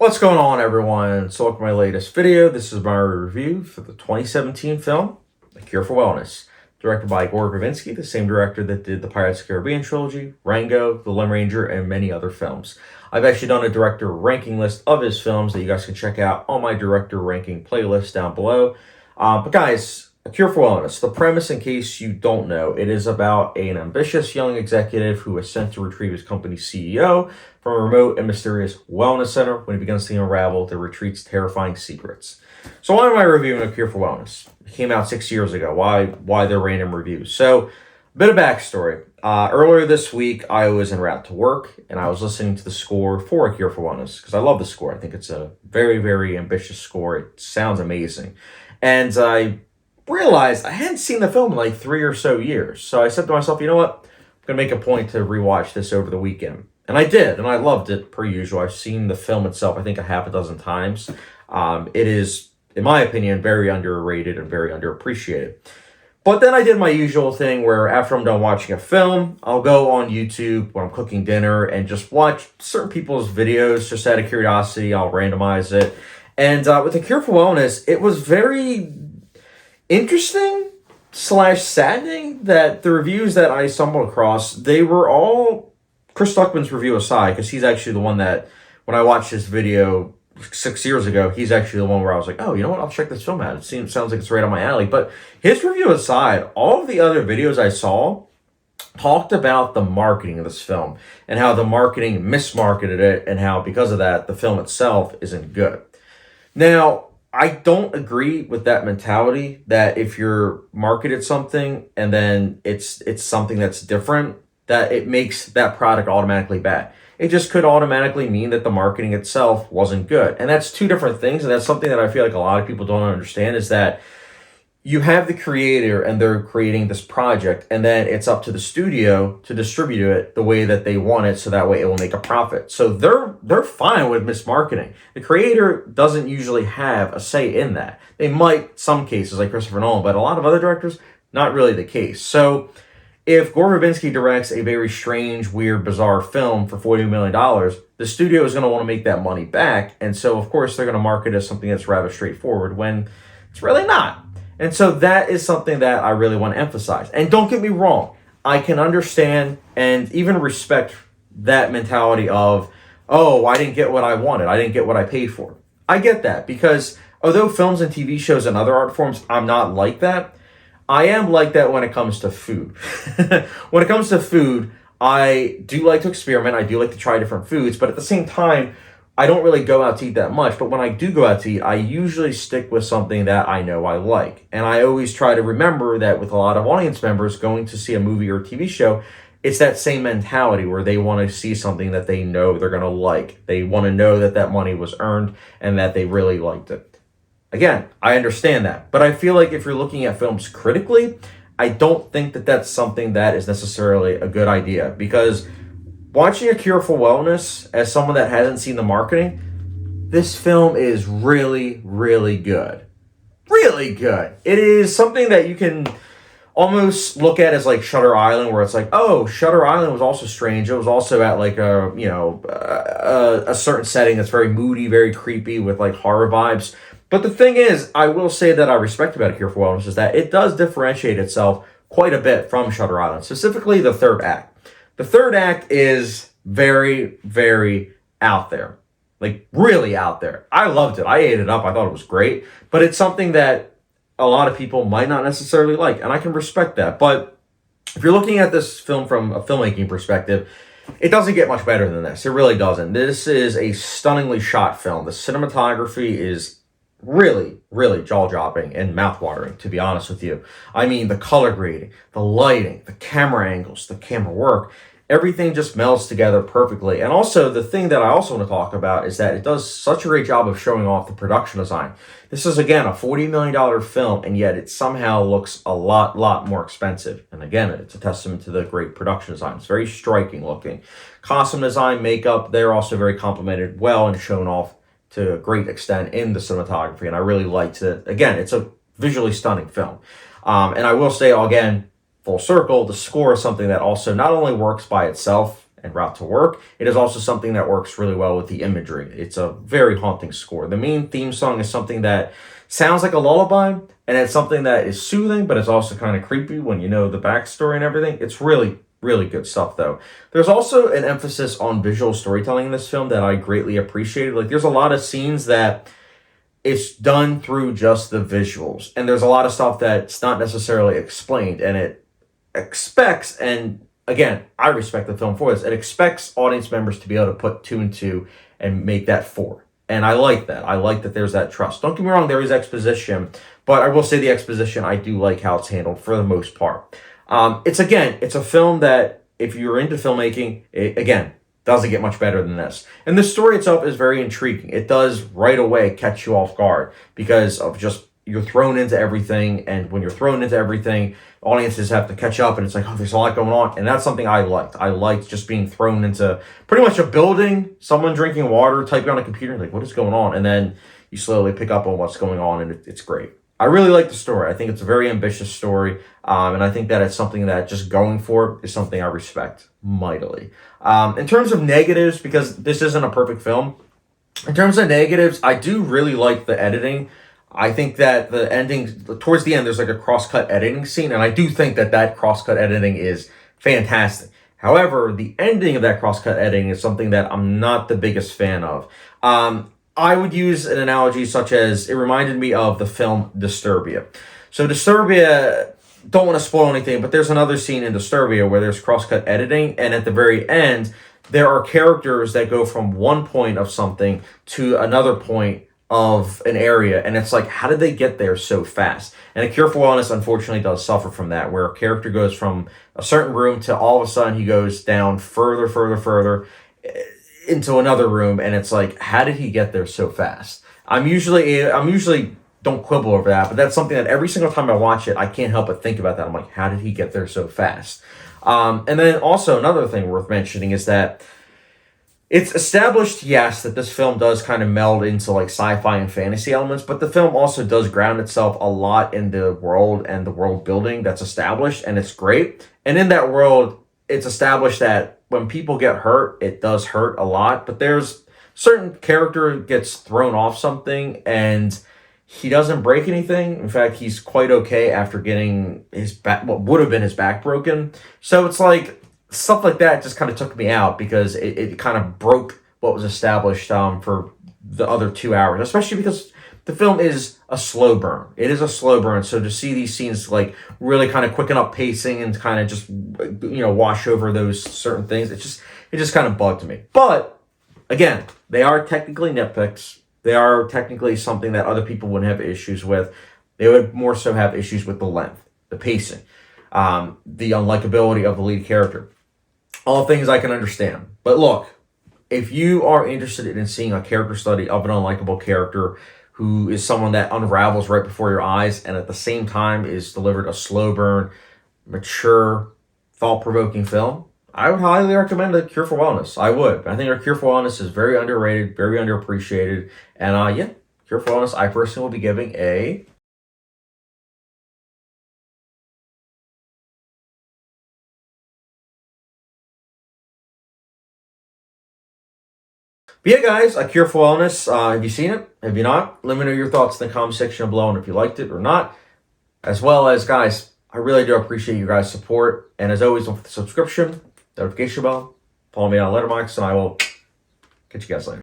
What's going on, everyone? So welcome to my latest video. This is my review for the 2017 film, A Cure for Wellness, directed by Gore Verbinski, the same director that did the Pirates of the Caribbean trilogy, Rango, The Lone Ranger, and many other films. I've actually done a director ranking list of his films that you guys can check out on my director ranking playlist down below. But guys, A Cure for Wellness, the premise, in case you don't know, it is about an ambitious young executive who is sent to retrieve his company's CEO from a remote and mysterious wellness center when he begins to unravel the retreat's terrifying secrets. So why am I reviewing A Cure for Wellness? It came out 6 years ago. Why the random reviews? So, a bit of backstory. Earlier this week, I was en route to work, and I was listening to the score for A Cure for Wellness, because I love the score. I think it's a very, very ambitious score. It sounds amazing. And I realized I hadn't seen the film in like 3 or so years. So I said to myself, you know what? I'm going to make a point to rewatch this over the weekend. And I did, and I loved it, per usual. I've seen the film itself, I think, a half a dozen times. It is, in my opinion, very underrated and very underappreciated. But then I did my usual thing where after I'm done watching a film, I'll go on YouTube when I'm cooking dinner and just watch certain people's videos just out of curiosity. I'll randomize it. And with The Cure for Wellness, it was very interesting / saddening that the reviews that I stumbled across, they were all Chris Stuckman's review aside, because he's actually the one that, when I watched this video 6 years ago, he's actually the one where I was like, oh, you know what, I'll check this film out. Sounds like it's right on my alley. But his review aside, all of the other videos I saw talked about the marketing of this film and how the marketing mismarketed it and how, because of that, the film itself isn't good. Now, I don't agree with that mentality that if you're marketed something and then it's something that's different, that it makes that product automatically bad. It just could automatically mean that the marketing itself wasn't good. And that's two different things. And that's something that I feel like a lot of people don't understand, is that you have the creator and they're creating this project, and then it's up to the studio to distribute it the way that they want it, so that way it will make a profit. So they're fine with mismarketing. The creator doesn't usually have a say in that. They might, some cases, like Christopher Nolan, but a lot of other directors, not really the case. So if Gore Verbinski directs a very strange, weird, bizarre film for $40 million, the studio is going to want to make that money back. And so, of course, they're going to market it as something that's rather straightforward when it's really not. And so that is something that I really want to emphasize. And don't get me wrong, I can understand and even respect that mentality of, oh, I didn't get what I wanted. I didn't get what I paid for. I get that, because although films and TV shows and other art forms, I'm not like that. I am like that when it comes to food. When it comes to food, I do like to experiment. I do like to try different foods. But at the same time, I don't really go out to eat that much. But when I do go out to eat, I usually stick with something that I know I like. And I always try to remember that with a lot of audience members going to see a movie or a TV show, it's that same mentality where they want to see something that they know they're going to like. They want to know that that money was earned and that they really liked it. Again, I understand that, but I feel like if you're looking at films critically, I don't think that that's something that is necessarily a good idea, because watching A Cure for Wellness, as someone that hasn't seen the marketing, this film is really, really good. Really good. It is something that you can almost look at as like Shutter Island, where it's like, oh, Shutter Island was also strange. It was also at like a certain setting that's very moody, very creepy with like horror vibes. But the thing is, I will say that I respect about A Cure for Wellness is that it does differentiate itself quite a bit from Shutter Island, specifically the third act. The third act is very, very out there. Like, really out there. I loved it. I ate it up. I thought it was great. But it's something that a lot of people might not necessarily like, and I can respect that. But if you're looking at this film from a filmmaking perspective, it doesn't get much better than this. It really doesn't. This is a stunningly shot film. The cinematography is really, really jaw-dropping and mouth-watering, to be honest with you. I mean, the color grading, the lighting, the camera angles, the camera work, everything just melds together perfectly. And also, the thing that I also want to talk about is that it does such a great job of showing off the production design. This is, again, a $40 million film, and yet it somehow looks a lot more expensive. And again, it's a testament to the great production design. It's very striking looking. Costume design, makeup, they're also very complimented well and shown off to a great extent in the cinematography, and I really liked it. Again, it's a visually stunning film. And I will say, again, full circle, the score is something that also not only works by itself and route to work. It is also something that works really well with the imagery. It's a very haunting score. The main theme song is something that sounds like a lullaby, and it's something that is soothing, but it's also kind of creepy when you know the backstory and everything. It's really, really good stuff, though. There's also an emphasis on visual storytelling in this film that I greatly appreciated. Like, there's a lot of scenes that it's done through just the visuals, and there's a lot of stuff that's not necessarily explained, and it expects, and again, I respect the film for this, it expects audience members to be able to put two and two and make that four. And I like that. I like that there's that trust. Don't get me wrong, there is exposition, but I will say the exposition, I do like how it's handled for the most part. It's a film that if you're into filmmaking, it, again, doesn't get much better than this. And the story itself is very intriguing. It does right away catch you off guard because of just you're thrown into everything, and when you're thrown into everything, audiences have to catch up, and it's like, oh, there's a lot going on, and that's something I liked. I liked just being thrown into pretty much a building, someone drinking water, typing on a computer, like, what is going on? And then you slowly pick up on what's going on, and it's great. I really like the story. I think it's a very ambitious story, and I think that it's something that just going for it is something I respect mightily. In terms of negatives, because this isn't a perfect film, in terms of negatives, I do really like the editing. I think that the ending, towards the end, there's like a cross-cut editing scene, and I do think that that cross-cut editing is fantastic. However, the ending of that cross-cut editing is something that I'm not the biggest fan of. I would use an analogy such as, it reminded me of the film Disturbia. So Disturbia, don't want to spoil anything, but there's another scene in Disturbia where there's cross-cut editing, and at the very end, there are characters that go from one point of something to another point of an area, and it's like, how did they get there so fast? And A Cure for Wellness unfortunately does suffer from that, where a character goes from a certain room to all of a sudden he goes down further into another room, and it's like, how did he get there so fast? I'm usually don't quibble over that, but that's something that every single time I watch it, I can't help but think about that. I'm like, how did he get there so fast? And then also another thing worth mentioning is that it's established, yes, that this film does kind of meld into like sci-fi and fantasy elements, but the film also does ground itself a lot in the world and the world building that's established, and it's great. And in that world, it's established that when people get hurt, it does hurt a lot, but there's certain character gets thrown off something and he doesn't break anything. In fact, he's quite okay after getting his back, what would have been his back broken. So it's like, stuff like that just kind of took me out because it kind of broke what was established for the other 2 hours, especially because the film is a slow burn. It is a slow burn. So to see these scenes like really kind of quicken up pacing and kind of just, wash over those certain things, it just kind of bugged me. But again, they are technically nitpicks. They are technically something that other people wouldn't have issues with. They would more so have issues with the length, the pacing, the unlikability of the lead character. All things I can understand. But look, if you are interested in seeing a character study of an unlikable character who is someone that unravels right before your eyes and at the same time is delivered a slow burn, mature, thought-provoking film, I would highly recommend A Cure for Wellness. I would. I think A Cure for Wellness is very underrated, very underappreciated. And Cure for Wellness, I personally will be giving a... But yeah, guys, A Cure for Wellness. Have you seen it? Have you not? Let me know your thoughts in the comment section below and if you liked it or not. As well as, guys, I really do appreciate you guys' support. And as always, don't forget the subscription, notification bell, follow me on Letterboxd, and I will catch you guys later.